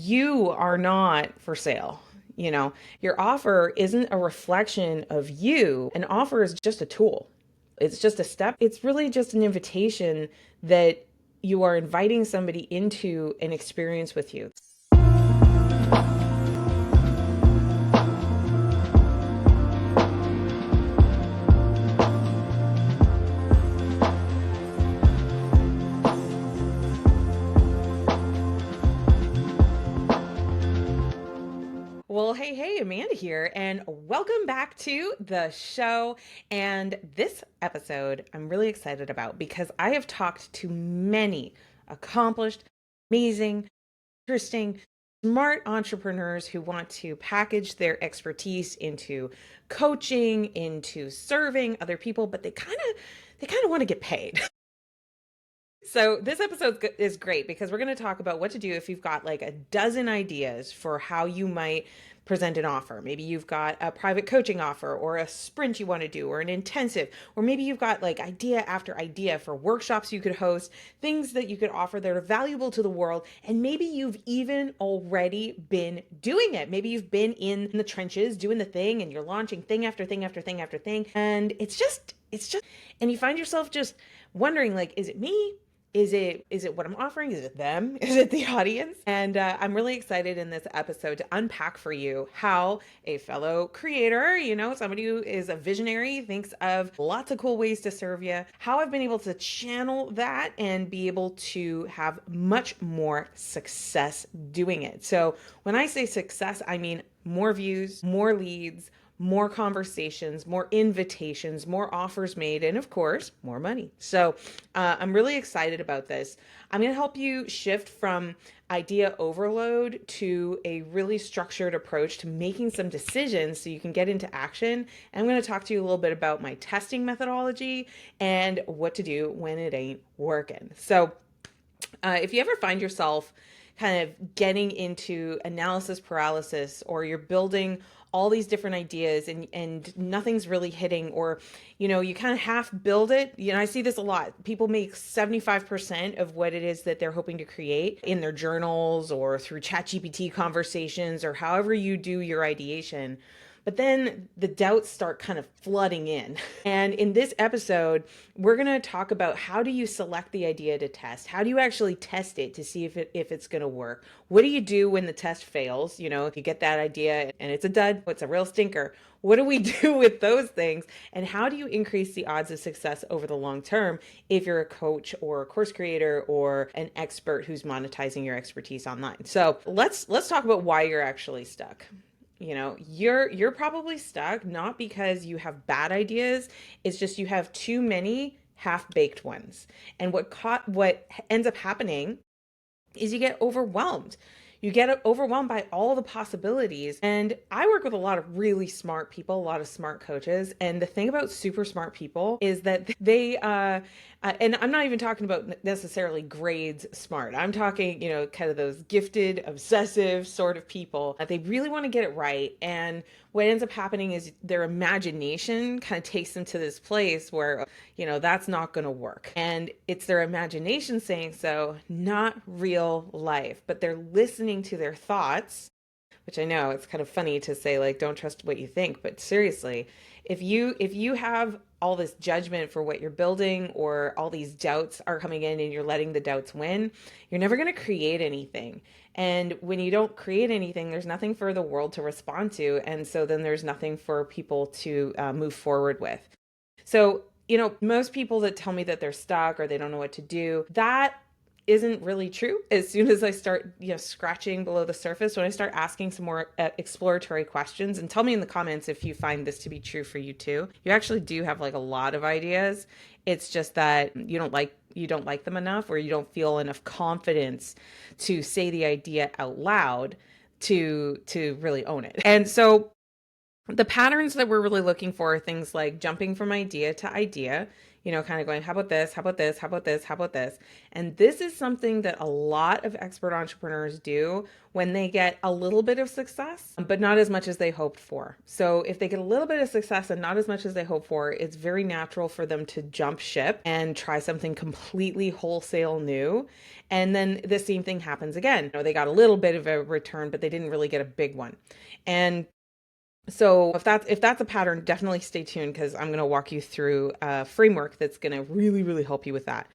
you are not for sale. Your offer isn't a reflection of you. An offer is just a tool. It's just a step. It's really just an invitation that you are inviting somebody into an experience with you. Well, hey, Amanda here, and welcome back to the show. And this episode I'm really excited about because I have talked to many accomplished, amazing, interesting, smart entrepreneurs who want to package their expertise into coaching, into serving other people, but they kind of want to get paid. So this episode is great because we're going to talk about what to do if you've got like a dozen ideas for how you might present an offer. Maybe you've got a private coaching offer or a sprint you want to do or an intensive, or maybe you've got like idea after idea for workshops you could host, things that you could offer that are valuable to the world. And maybe you've even already been doing it. Maybe you've been in the trenches doing the thing and you're launching thing after thing after thing after thing. And and you find yourself just wondering like, is it me? Is it what I'm offering? Is it them? Is it the audience? And I'm really excited in this episode to unpack for you how a fellow creator, somebody who is a visionary, thinks of lots of cool ways to serve you, how I've been able to channel that and be able to have much more success doing it. So when I say success, I mean more views, more leads, more conversations, more invitations, more offers made, and of course, more money. So I'm really excited about this. I'm going to help you shift from idea overload to a really structured approach to making some decisions so you can get into action. And I'm going to talk to you a little bit about my testing methodology and what to do when it ain't working. So if you ever find yourself kind of getting into analysis paralysis, or you're building all these different ideas and nothing's really hitting, or you kind of half build it. I see this a lot. People make 75% of what it is that they're hoping to create in their journals or through ChatGPT conversations or however you do your ideation. But then the doubts start kind of flooding in. And in this episode, we're going to talk about how do you select the idea to test? How do you actually test it to see if it's going to work? What do you do when the test fails? If you get that idea and it's a dud, it's a real stinker. What do we do with those things? And how do you increase the odds of success over the long term if you're a coach or a course creator or an expert who's monetizing your expertise online? So let's talk about why you're actually stuck. You're probably stuck not because you have bad ideas. It's just you have too many half-baked ones. And what ends up happening is you get overwhelmed. You get overwhelmed by all the possibilities. And I work with a lot of really smart people, a lot of smart coaches. And the thing about super smart people is that and I'm not even talking about necessarily grades smart. I'm talking, kind of those gifted, obsessive sort of people that they really want to get it right. And what ends up happening is their imagination kind of takes them to this place where, that's not going to work. And it's their imagination saying so, not real life, but they're listening to their thoughts, which I know it's kind of funny to say, like, don't trust what you think. But seriously, if you have all this judgment for what you're building, or all these doubts are coming in and you're letting the doubts win, you're never going to create anything. And when you don't create anything, there's nothing for the world to respond to. And so then there's nothing for people to move forward with. So, most people that tell me that they're stuck or they don't know what to do, that isn't really true. As soon as I start, scratching below the surface, when I start asking some more exploratory questions, and tell me in the comments if you find this to be true for you too. You actually do have like a lot of ideas. It's just that you don't like them enough, or you don't feel enough confidence to say the idea out loud to really own it. And so the patterns that we're really looking for are things like jumping from idea to idea. kind of going, how about this? How about this? How about this? How about this? And this is something that a lot of expert entrepreneurs do when they get a little bit of success, but not as much as they hoped for. So if they get a little bit of success and not as much as they hope for, it's very natural for them to jump ship and try something completely wholesale new. And then the same thing happens again. They got a little bit of a return, but they didn't really get a big one. And so if that's a pattern, definitely stay tuned because I'm going to walk you through a framework that's going to really, really help you with that.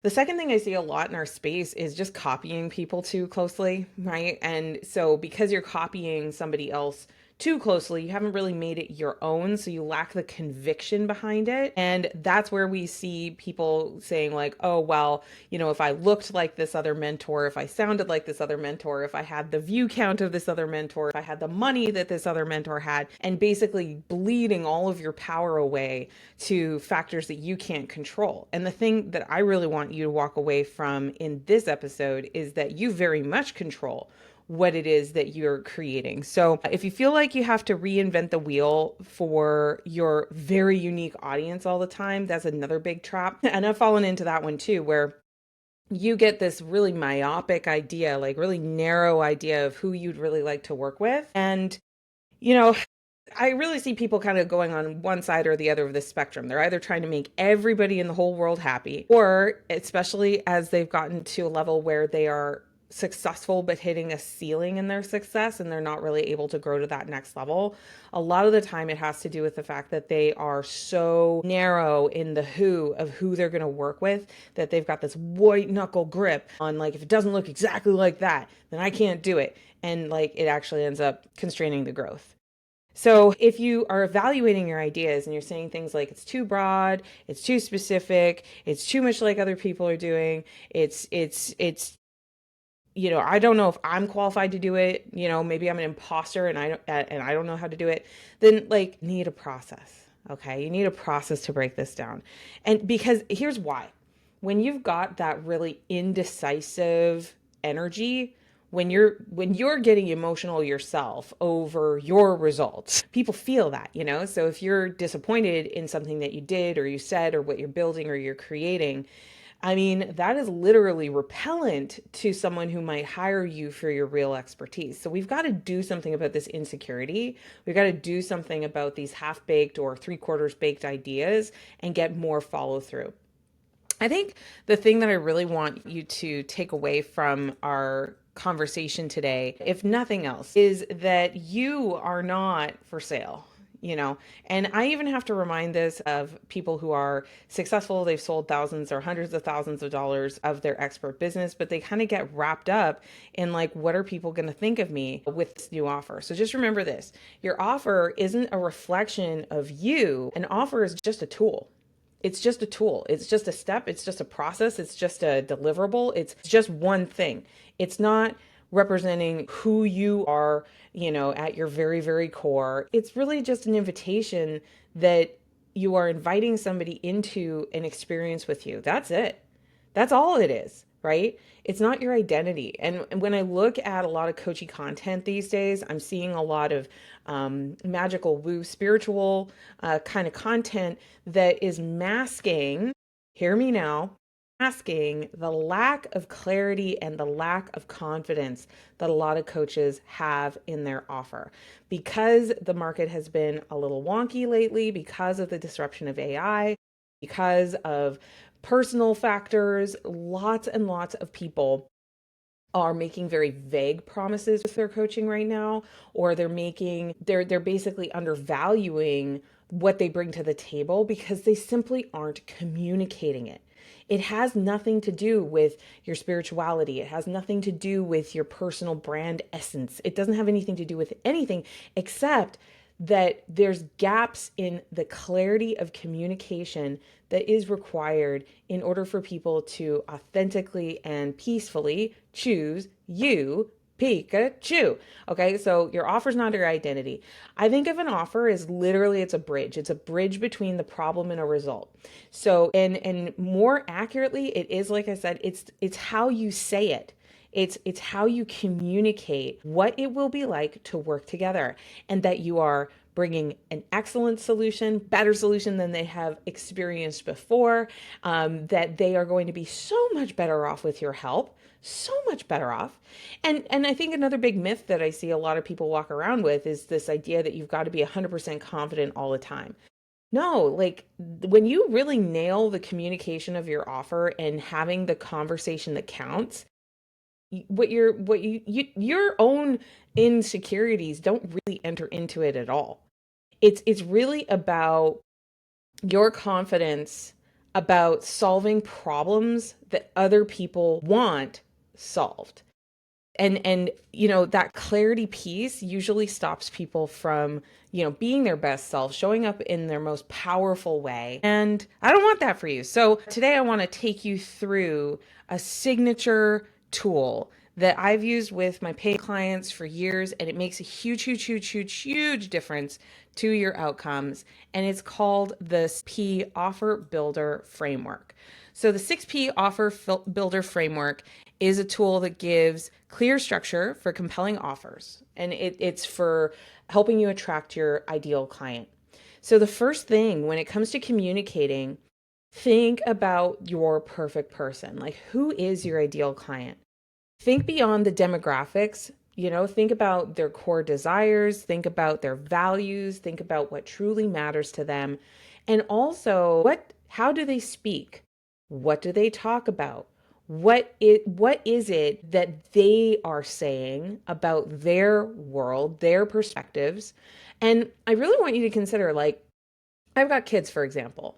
The second thing I see a lot in our space is just copying people too closely, right? And so because you're copying somebody else too closely, you haven't really made it your own, so you lack the conviction behind it. And that's where we see people saying like, "Oh, well, if I looked like this other mentor, if I sounded like this other mentor, if I had the view count of this other mentor, if I had the money that this other mentor had," and basically bleeding all of your power away to factors that you can't control. And the thing that I really want you to walk away from in this episode is that you very much control what it is that you're creating. So if you feel like you have to reinvent the wheel for your very unique audience all the time, that's another big trap. And I've fallen into that one too, where you get this really myopic idea, like really narrow idea of who you'd really like to work with. And, I really see people kind of going on one side or the other of the spectrum. They're either trying to make everybody in the whole world happy, or especially as they've gotten to a level where they are successful but hitting a ceiling in their success and they're not really able to grow to that next level. A lot of the time it has to do with the fact that they are so narrow in the who of who they're going to work with that they've got this white knuckle grip on like, if it doesn't look exactly like that, then I can't do it. And like it actually ends up constraining the growth. So if you are evaluating your ideas and you're saying things like it's too broad, it's too specific, it's too much like other people are doing, it's I don't know if I'm qualified to do it, maybe I'm an imposter and I don't know how to do it, then like you need a process. Okay? You need a process to break this down. And because here's why. When you've got that really indecisive energy, when you're getting emotional yourself over your results, people feel that, so if you're disappointed in something that you did or you said or what you're building or you're creating, I mean, that is literally repellent to someone who might hire you for your real expertise. So we've got to do something about this insecurity. We've got to do something about these half-baked or three-quarters baked ideas and get more follow through. I think the thing that I really want you to take away from our conversation today, if nothing else, is that you are not for sale. And I even have to remind this of people who are successful. They've sold thousands or hundreds of thousands of dollars of their expert business, but they kind of get wrapped up in like, what are people going to think of me with this new offer? So just remember this, your offer isn't a reflection of you. An offer is just a tool. It's just a tool. It's just a step. It's just a process. It's just a deliverable. It's just one thing. It's not representing who you are, at your very, very core. It's really just an invitation that you are inviting somebody into an experience with you. That's it. That's all it is, right? It's not your identity. And when I look at a lot of coachy content these days, I'm seeing a lot of magical woo spiritual kind of content that is masking, hear me now, masking the lack of clarity and the lack of confidence that a lot of coaches have in their offer. Because the market has been a little wonky lately, because of the disruption of AI, because of personal factors, lots and lots of people are making very vague promises with their coaching right now, or they're basically undervaluing what they bring to the table because they simply aren't communicating it. It has nothing to do with your spirituality. It has nothing to do with your personal brand essence. It doesn't have anything to do with anything except that there's gaps in the clarity of communication that is required in order for people to authentically and peacefully choose you, Pikachu. Okay, so your offer is not your identity. I think of an offer as literally it's a bridge. It's a bridge between the problem and a result. So, and more accurately, it is like I said, it's how you say it. It's how you communicate what it will be like to work together, and that you are bringing an excellent solution, better solution than they have experienced before, that they are going to be so much better off with your help, so much better off. And I think another big myth that I see a lot of people walk around with is this idea that you've got to be 100% confident all the time. No, like when you really nail the communication of your offer and having the conversation that counts, your own insecurities don't really enter into it at all. It's really about your confidence about solving problems that other people want solved. And that clarity piece usually stops people from being their best self, showing up in their most powerful way, and I don't want that for you. So today I want to take you through a signature tool that I've used with my paying clients for years, and it makes a huge difference to your outcomes, and it's called the 6P Offer Builder Framework. So the 6P Offer Builder Framework is a tool that gives clear structure for compelling offers, and it's for helping you attract your ideal client. So the first thing when it comes to communicating, think about your perfect person. Like, who is your ideal client? Think beyond the demographics. Think about their core desires, think about their values, think about what truly matters to them. And also, how do they speak? What do they talk about? What is it that they are saying about their world, their perspectives? And I really want you to consider, like, I've got kids, for example.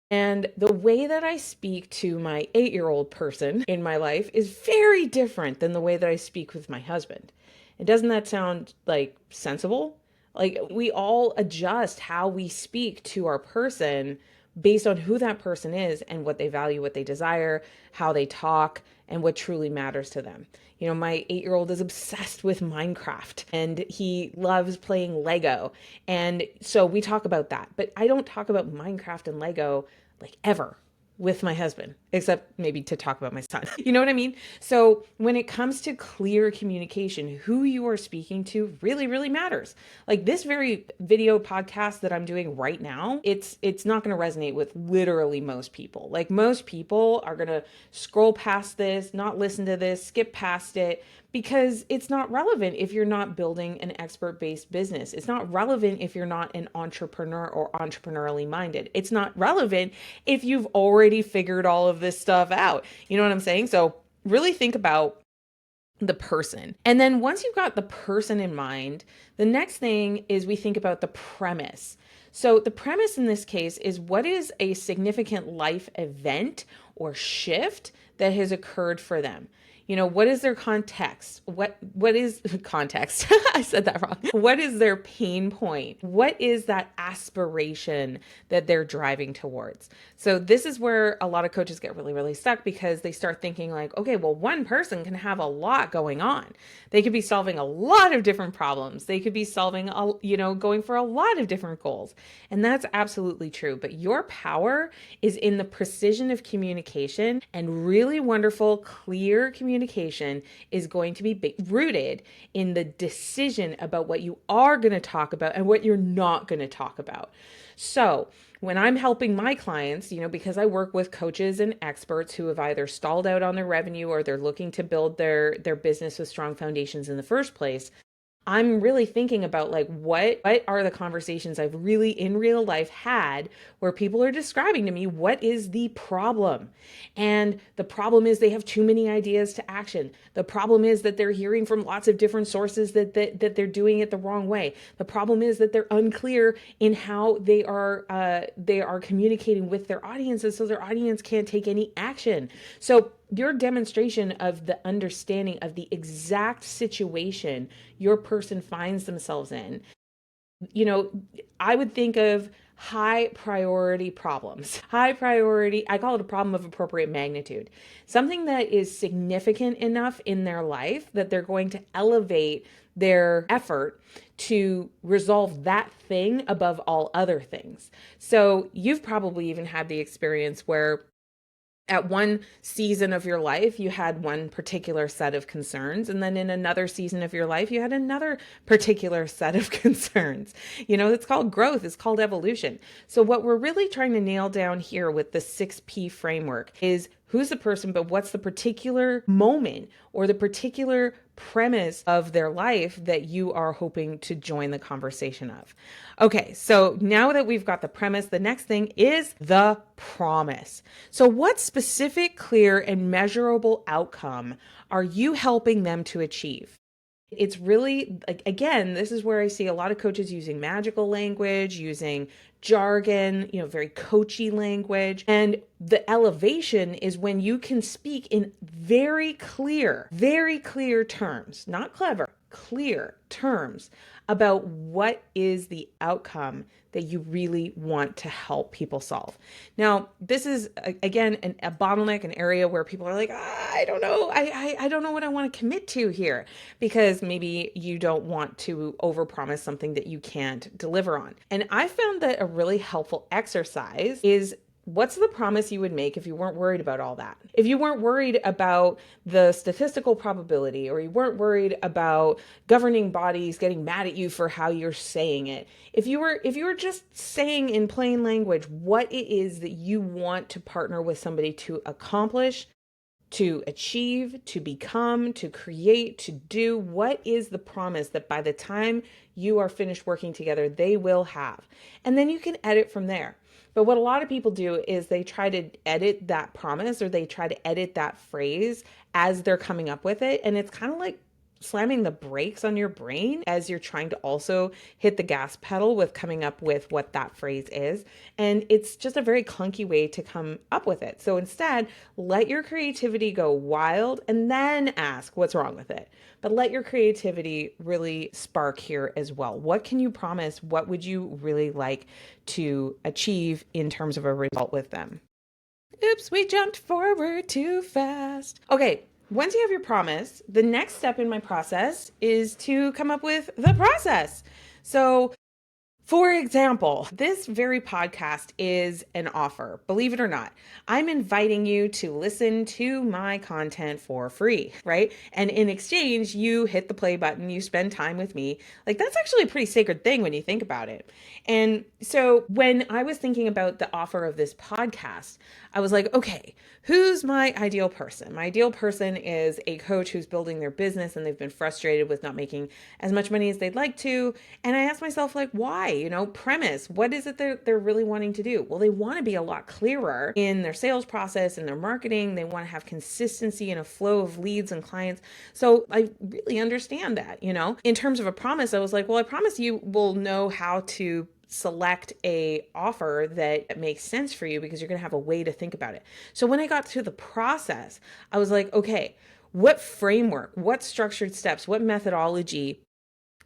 And the way that I speak to my 8-year-old person in my life is very different than the way that I speak with my husband. And doesn't that sound like sensible? Like, we all adjust how we speak to our person based on who that person is and what they value, what they desire, how they talk, and what truly matters to them. My 8-year-old is obsessed with Minecraft and he loves playing Lego. And so we talk about that, but I don't talk about Minecraft and Lego like ever with my husband, except maybe to talk about my son. You know what I mean? So when it comes to clear communication, who you are speaking to really matters. Like this very video podcast that I'm doing right now, it's not going to resonate with literally most people. Like most people are going to scroll past this, not listen to this, skip past it, because it's not relevant if you're not building an expert-based business. It's not relevant if you're not an entrepreneur or entrepreneurially minded. It's not relevant if you've already figured all of this stuff out. You know what I'm saying? So really think about the person. And then once you've got the person in mind, the next thing is we think about the premise. So the premise in this case is, what is a significant life event or shift that has occurred for them? What is their context? What is context? I said that wrong. What is their pain point? What is that aspiration that they're driving towards? So this is where a lot of coaches get really stuck, because they start thinking like, okay, well, one person can have a lot going on. They could be solving a lot of different problems. They could be solving, going for a lot of different goals. And that's absolutely true. But your power is in the precision of communication, and really wonderful, clear communication is going to be rooted in the decision about what you are going to talk about and what you're not going to talk about. So when I'm helping my clients, because I work with coaches and experts who have either stalled out on their revenue or they're looking to build their business with strong foundations in the first place, I'm really thinking about like, what are the conversations I've really in real life had where people are describing to me what is the problem. And the problem is they have too many ideas to action. The problem is that they're hearing from lots of different sources that they're doing it the wrong way. The problem is that they're unclear in how they are communicating with their audiences, so their audience can't take any action. So your demonstration of the understanding of the exact situation your person finds themselves in, I would think of high priority problems. High priority, I call it a problem of appropriate magnitude. Something that is significant enough in their life that they're going to elevate their effort to resolve that thing above all other things. So you've probably even had the experience where At one season of your life, you had one particular set of concerns. And then in another season of your life, you had another particular set of concerns. It's called growth, it's called evolution. So, what we're really trying to nail down here with the 6P framework is who's the person, but what's the particular moment or the particular premise of their life that you are hoping to join the conversation of. Okay, so now that we've got the premise, the next thing is the promise. So, what specific, clear, and measurable outcome are you helping them to achieve? It's really, like, again, this is where I see a lot of coaches using magical language, using jargon, very coachy language. And the elevation is when you can speak in very clear terms, not clever, clear terms about what is the outcome that you really want to help people solve. Now, this is again a bottleneck, an area where people are like, I don't know, I don't know what I want to commit to here, because maybe you don't want to overpromise something that you can't deliver on. And I found that a really helpful exercise is, what's the promise you would make if you weren't worried about all that? If you weren't worried about the statistical probability, or you weren't worried about governing bodies getting mad at you for how you're saying it. If you were just saying in plain language what it is that you want to partner with somebody to accomplish, to achieve, to become, to create, to do, what is the promise that by the time you are finished working together, they will have? And then you can edit from there. But what a lot of people do is they try to edit that promise, or they try to edit that phrase as they're coming up with it. And it's kind of like slamming the brakes on your brain as you're trying to also hit the gas pedal with coming up with what that phrase is. And it's just a very clunky way to come up with it. So instead, let your creativity go wild and then ask what's wrong with it. But let your creativity really spark here as well. What can you promise? What would you really like to achieve in terms of a result with them? Oops, we jumped forward too fast. Okay, once you have your promise, the next step in my process is to come up with the process. So, for example, this very podcast is an offer. Believe it or not, I'm inviting you to listen to my content for free, right? And in exchange, you hit the play button, you spend time with me. Like, that's actually a pretty sacred thing when you think about it. And so when I was thinking about the offer of this podcast, I was like, okay, who's my ideal person? My ideal person is a coach who's building their business and they've been frustrated with not making as much money as they'd like to. And I asked myself, like, why? Premise, what is it they're really wanting to do? Well, they want to be a lot clearer in their sales process and their marketing. They want to have consistency and a flow of leads and clients. So I really understand that, In terms of a promise, I was like, well, I promise you will know how to select a offer that makes sense for you, because you're going to have a way to think about it. So when I got to the process, I was like, okay, what framework, what structured steps, what methodology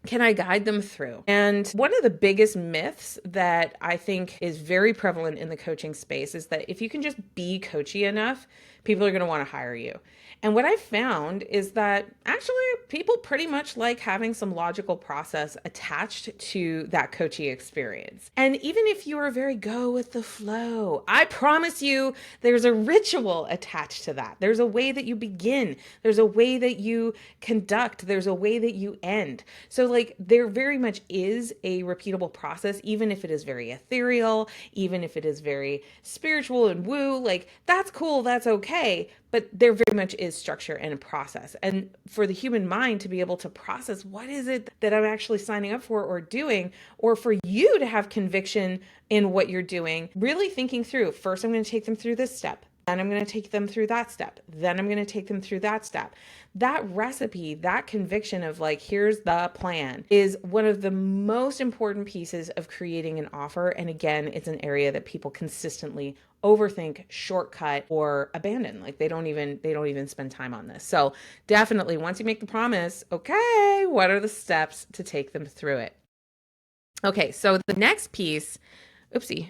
can I guide them through? And one of the biggest myths that I think is very prevalent in the coaching space is that if you can just be coachy enough, people are going to want to hire you. And what I found is that actually people pretty much like having some logical process attached to that coaching experience. And even if you are very go with the flow, I promise you there's a ritual attached to that. There's a way that you begin, there's a way that you conduct, there's a way that you end. So like there very much is a repeatable process, even if it is very ethereal, even if it is very spiritual and woo, like that's cool, that's okay. But there very much is structure and a process. And for the human mind to be able to process what is it that I'm actually signing up for or doing, or for you to have conviction in what you're doing, really thinking through, first I'm going to take them through this step. Then I'm going to take them through that step. Then I'm going to take them through that step. That recipe, that conviction of like, here's the plan, is one of the most important pieces of creating an offer. And again, it's an area that people consistently overthink, shortcut, or abandon. Like they don't even spend time on this. So definitely once you make the promise, okay, what are the steps to take them through it? Okay, so the next piece, oopsie.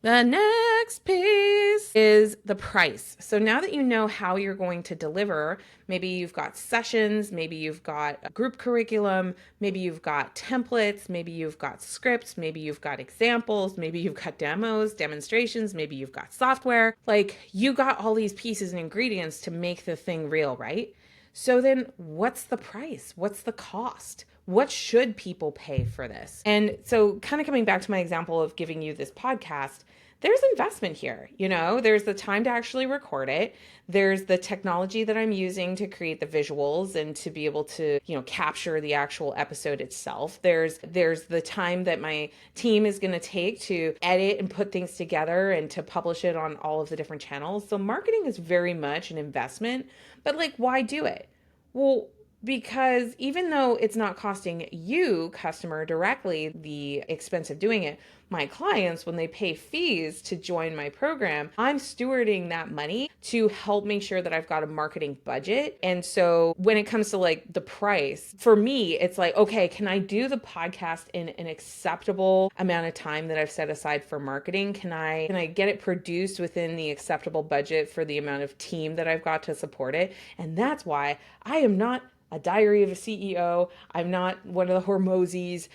The next piece is the price. So now that you know how you're going to deliver, maybe you've got sessions, maybe you've got a group curriculum, maybe you've got templates, maybe you've got scripts, maybe you've got examples, maybe you've got demos, demonstrations, maybe you've got software. Like you got all these pieces and ingredients to make the thing real, right? So then what's the price? What's the cost? What should people pay for this? And so, kind of coming back to my example of giving you this podcast, there's investment here. There's the time to actually record it. There's the technology that I'm using to create the visuals and to be able to, capture the actual episode itself. There's the time that my team is going to take to edit and put things together and to publish it on all of the different channels. So marketing is very much an investment, but like, why do it? Well, because even though it's not costing you, customer, directly the expense of doing it, my clients, when they pay fees to join my program, I'm stewarding that money to help make sure that I've got a marketing budget. And so when it comes to like the price, for me, it's like, okay, can I do the podcast in an acceptable amount of time that I've set aside for marketing? Can I get it produced within the acceptable budget for the amount of team that I've got to support it? And that's why I am not a diary of a CEO. I'm not one of the Hormozis,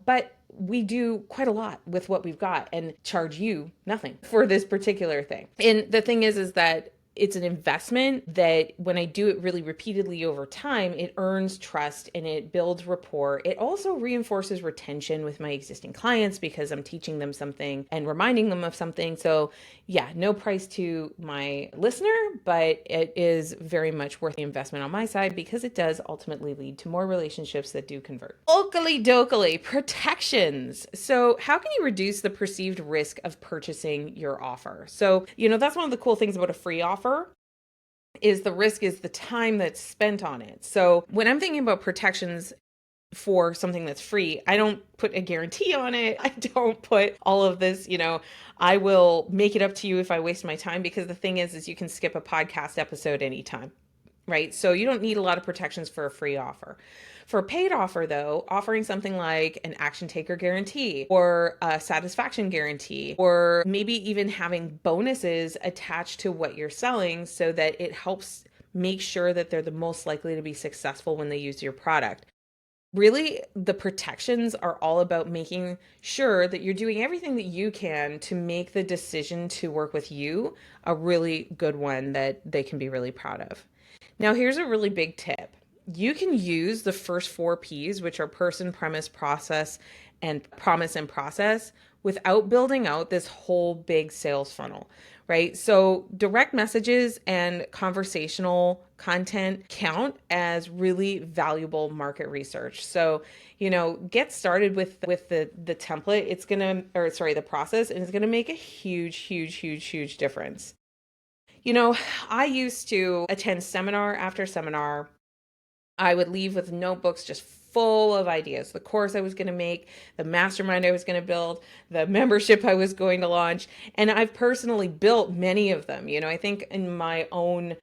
but we do quite a lot with what we've got and charge you nothing for this particular thing. And the thing is that it's an investment that when I do it really repeatedly over time, it earns trust and it builds rapport. It also reinforces retention with my existing clients because I'm teaching them something and reminding them of something. So yeah, no price to my listener, but it is very much worth the investment on my side because it does ultimately lead to more relationships that do convert. Oakley dokley, protections. So how can you reduce the perceived risk of purchasing your offer? So, that's one of the cool things about a free offer is the risk is the time that's spent on it. So when I'm thinking about protections for something that's free, I don't put a guarantee on it. I don't put all of this, I will make it up to you if I waste my time, because the thing is you can skip a podcast episode anytime, right? So you don't need a lot of protections for a free offer. For a paid offer, though, offering something like an action taker guarantee or a satisfaction guarantee, or maybe even having bonuses attached to what you're selling so that it helps make sure that they're the most likely to be successful when they use your product. Really, the protections are all about making sure that you're doing everything that you can to make the decision to work with you a really good one that they can be really proud of. Now, here's a really big tip. You can use the first 4 P's, which are person, premise, process, and promise and process, without building out this whole big sales funnel, right? So direct messages and conversational content count as really valuable market research. So, get started with the template. It's gonna, or sorry, the process, and it's gonna make a huge, huge, huge, huge difference. I used to attend seminar after seminar. I would leave with notebooks just full of ideas. The course I was going to make, the mastermind I was going to build, the membership I was going to launch. And I've personally built many of them. I think in my own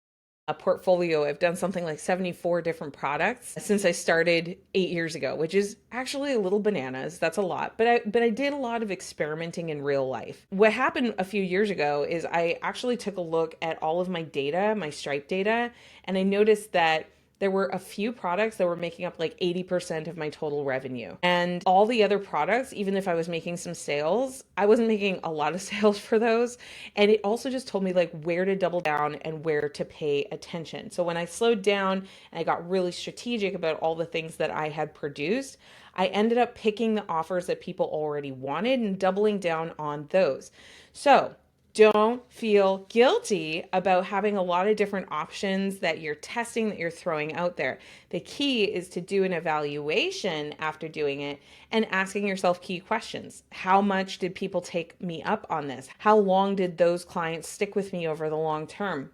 portfolio, I've done something like 74 different products since I started 8 years ago, which is actually a little bananas. That's a lot. But I did a lot of experimenting in real life. What happened a few years ago is I actually took a look at all of my data, my Stripe data, and I noticed that there were a few products that were making up like 80% of my total revenue. And all the other products, even if I was making some sales, I wasn't making a lot of sales for those. And it also just told me like where to double down and where to pay attention. So when I slowed down and I got really strategic about all the things that I had produced, I ended up picking the offers that people already wanted and doubling down on those. So don't feel guilty about having a lot of different options that you're testing, that you're throwing out there. The key is to do an evaluation after doing it and asking yourself key questions. How much did people take me up on this? How long did those clients stick with me over the long term?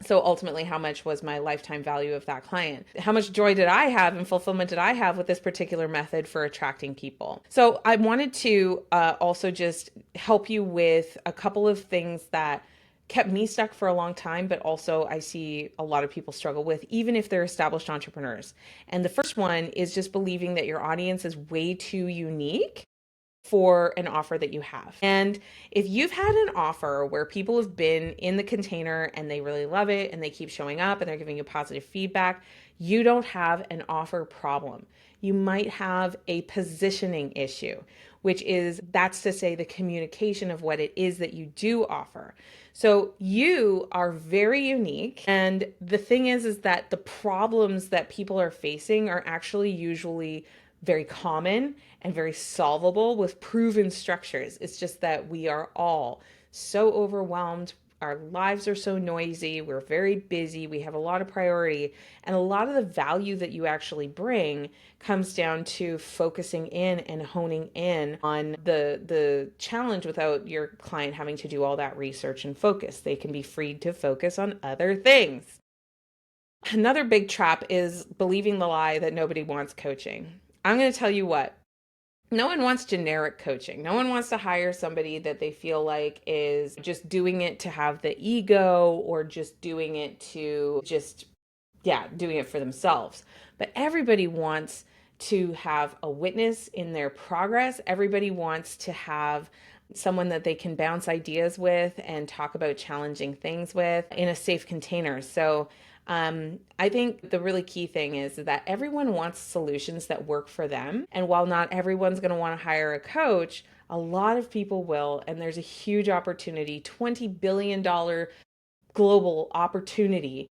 So ultimately, how much was my lifetime value of that client? How much joy did I have and fulfillment did I have with this particular method for attracting people? So I wanted to also just help you with a couple of things that kept me stuck for a long time, but also I see a lot of people struggle with, even if they're established entrepreneurs. And the first one is just believing that your audience is way too unique for an offer that you have. And if you've had an offer where people have been in the container and they really love it and they keep showing up and they're giving you positive feedback, you don't have an offer problem. You might have a positioning issue, which is, that's to say, the communication of what it is that you do offer. So you are very unique. And the thing is that the problems that people are facing are actually usually very common and very solvable with proven structures. It's just that we are all so overwhelmed. Our lives are so noisy. We're very busy. We have a lot of priority. And a lot of the value that you actually bring comes down to focusing in and honing in on the challenge without your client having to do all that research and focus. They can be freed to focus on other things. Another big trap is believing the lie that nobody wants coaching. I'm going to tell you what, no one wants generic coaching. No one wants to hire somebody that they feel like is just doing it to have the ego, or just doing it to just, yeah, doing it for themselves. But everybody wants to have a witness in their progress. Everybody wants to have someone that they can bounce ideas with and talk about challenging things with in a safe container. So I think the really key thing is that everyone wants solutions that work for them. And while not everyone's going to want to hire a coach, a lot of people will. And there's a huge opportunity, $20 billion global opportunity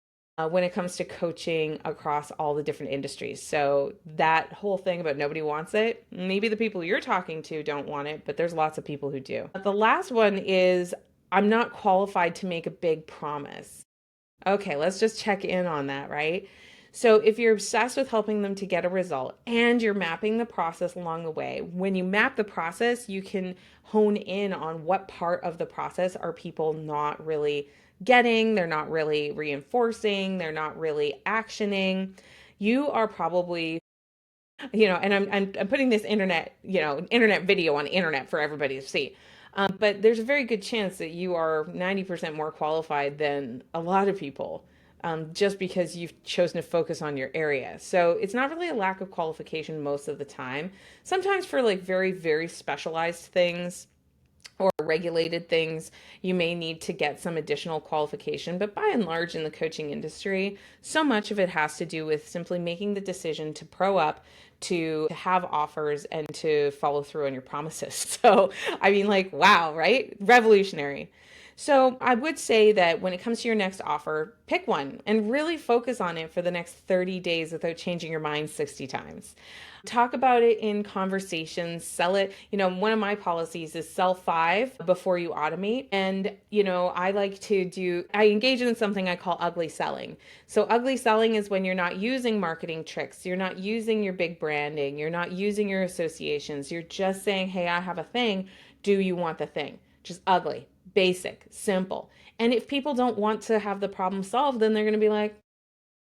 when it comes to coaching across all the different industries. So that whole thing about nobody wants it, maybe the people you're talking to don't want it, but there's lots of people who do. The last one is, I'm not qualified to make a big promise. Okay, let's just check in on that, right? So if you're obsessed with helping them to get a result and you're mapping the process along the way, when you map the process, you can hone in on what part of the process are people not really getting, they're not really reinforcing, they're not really actioning. You are probably, and I'm putting this internet video on the internet for everybody to see. But there's a very good chance that you are 90% more qualified than a lot of people, just because you've chosen to focus on your area. So it's not really a lack of qualification most of the time. Sometimes for like very, very specialized things or regulated things, you may need to get some additional qualification. But by and large, in the coaching industry, so much of it has to do with simply making the decision to pro up, to have offers, and to follow through on your promises. So, I mean, like, wow, right? Revolutionary. So I would say that when it comes to your next offer, pick one and really focus on it for the next 30 days without changing your mind 60 times. Talk about it in conversations, sell it. One of my policies is sell 5 before you automate. And, I engage in something I call ugly selling. So ugly selling is when you're not using marketing tricks, you're not using your big branding, you're not using your associations. You're just saying, hey, I have a thing. Do you want the thing? Just ugly, basic, simple. And if people don't want to have the problem solved, then they're going to be like,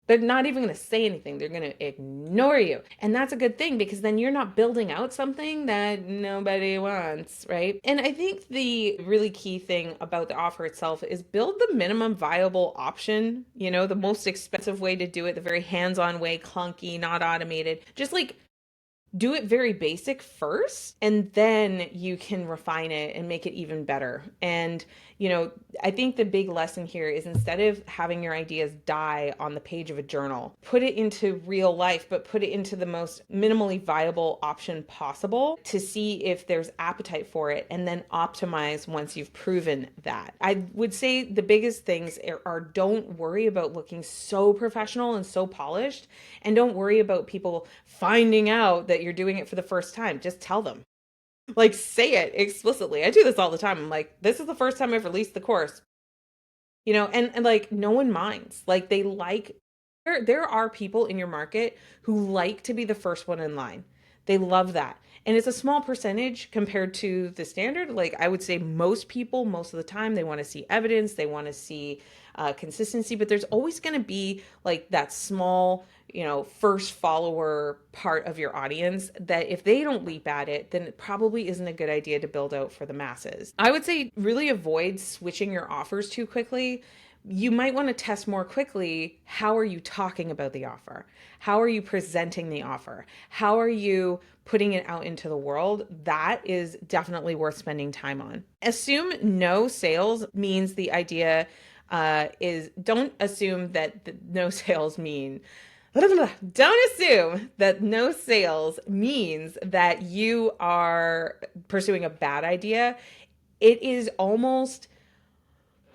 they're not even going to say anything. They're going to ignore you. And that's a good thing, because then you're not building out something that nobody wants, right? And I think the really key thing about the offer itself is build the minimum viable option, the most expensive way to do it, the very hands-on way, clunky, not automated. Just like do it very basic first, and then you can refine it and make it even better. And, I think the big lesson here is, instead of having your ideas die on the page of a journal, put it into real life, but put it into the most minimally viable option possible to see if there's appetite for it, and then optimize once you've proven that. I would say the biggest things are don't worry about looking so professional and so polished, and don't worry about people finding out that you're doing it for the first time. Just tell them. Like, say it explicitly. I do this all the time. I'm like, this is the first time I've released the course. And like, no one minds. Like, they like, there are people in your market who like to be the first one in line. They love that. And it's a small percentage compared to the standard. Like, I would say most people, most of the time, they want to see evidence, they want to see consistency, but there's always going to be like that small, first follower part of your audience that if they don't leap at it, then it probably isn't a good idea to build out for the masses. I would say really avoid switching your offers too quickly. you might want to test more quickly, how are you talking about the offer? How are you presenting the offer? How are you putting it out into the world? That is definitely worth spending time on. Assume no sales means the idea is don't assume that no sales mean don't assume that no sales means that you are pursuing a bad idea. It is almost,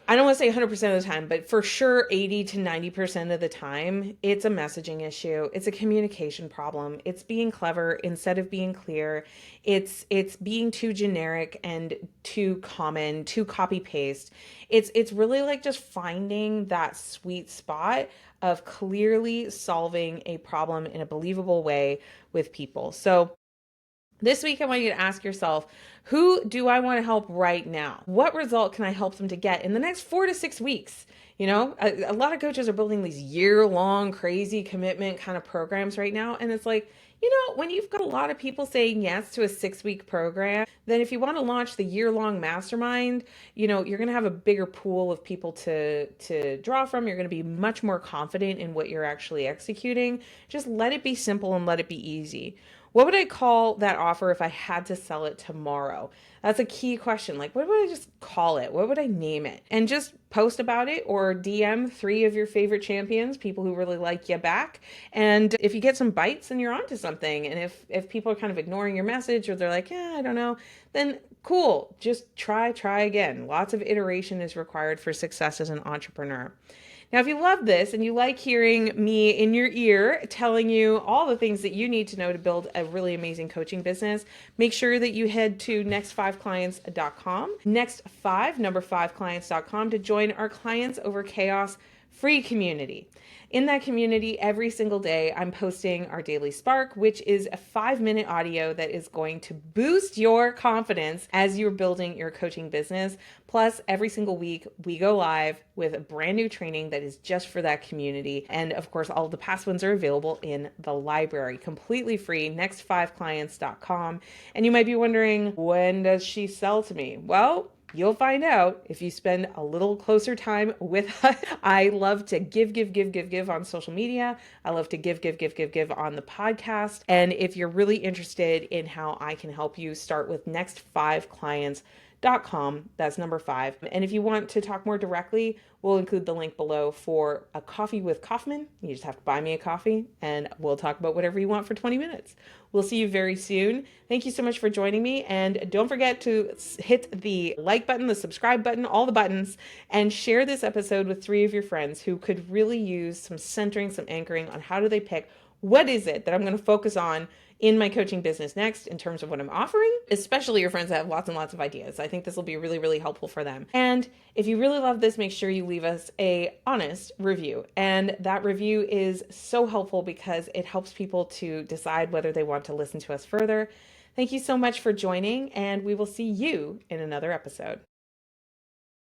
I don't want to say 100% of the time, but for sure 80 to 90% of the time, it's a messaging issue. It's a communication problem. It's being clever instead of being clear. It's being too generic and too common, too copy paste. It's really like just finding that sweet spot of clearly solving a problem in a believable way with people. So this week, I want you to ask yourself, who do I want to help right now? What result can I help them to get in the next 4 to 6 weeks? A lot of coaches are building these year-long, crazy commitment kind of programs right now. And it's like, when you've got a lot of people saying yes to a 6-week program, then if you want to launch the year-long mastermind, you're going to have a bigger pool of people to draw from. You're going to be much more confident in what you're actually executing. Just let it be simple and let it be easy. What would I call that offer if I had to sell it tomorrow? That's a key question. Like, what would I just call it? What would I name it? And just post about it or DM 3 of your favorite champions, people who really like you back. And if you get some bites, then you're onto something. And if people are kind of ignoring your message or they're like, yeah, I don't know, then cool. Just try again. Lots of iteration is required for success as an entrepreneur. Now, if you love this and you like hearing me in your ear telling you all the things that you need to know to build a really amazing coaching business, make sure that you head to next5clients.com, next5clients.com to join our Clients Over Chaos free community. In that community, every single day, I'm posting our daily spark, which is a 5-minute audio that is going to boost your confidence as you're building your coaching business. Plus, every single week, we go live with a brand new training that is just for that community. And of course, all of the past ones are available in the library, completely free, next5clients.com. And you might be wondering, when does she sell to me? Well, you'll find out if you spend a little closer time with us. I love to give on social media. I love to give on the podcast. And if you're really interested in how I can help you, start with next5clients.com. That's number 5. And if you want to talk more directly, we'll include the link below for a coffee with Kaufman. You just have to buy me a coffee and we'll talk about whatever you want for 20 minutes. We'll see you very soon. Thank you so much for joining me. And don't forget to hit the like button, the subscribe button, all the buttons, and share this episode with 3 of your friends who could really use some centering, some anchoring on how do they pick what is it that I'm going to focus on in my coaching business next in terms of what I'm offering, especially your friends that have lots and lots of ideas. I think this will be really, really helpful for them. And if you really love this, make sure you leave us a honest review. And that review is so helpful because it helps people to decide whether they want to listen to us further. Thank you so much for joining, and we will see you in another episode.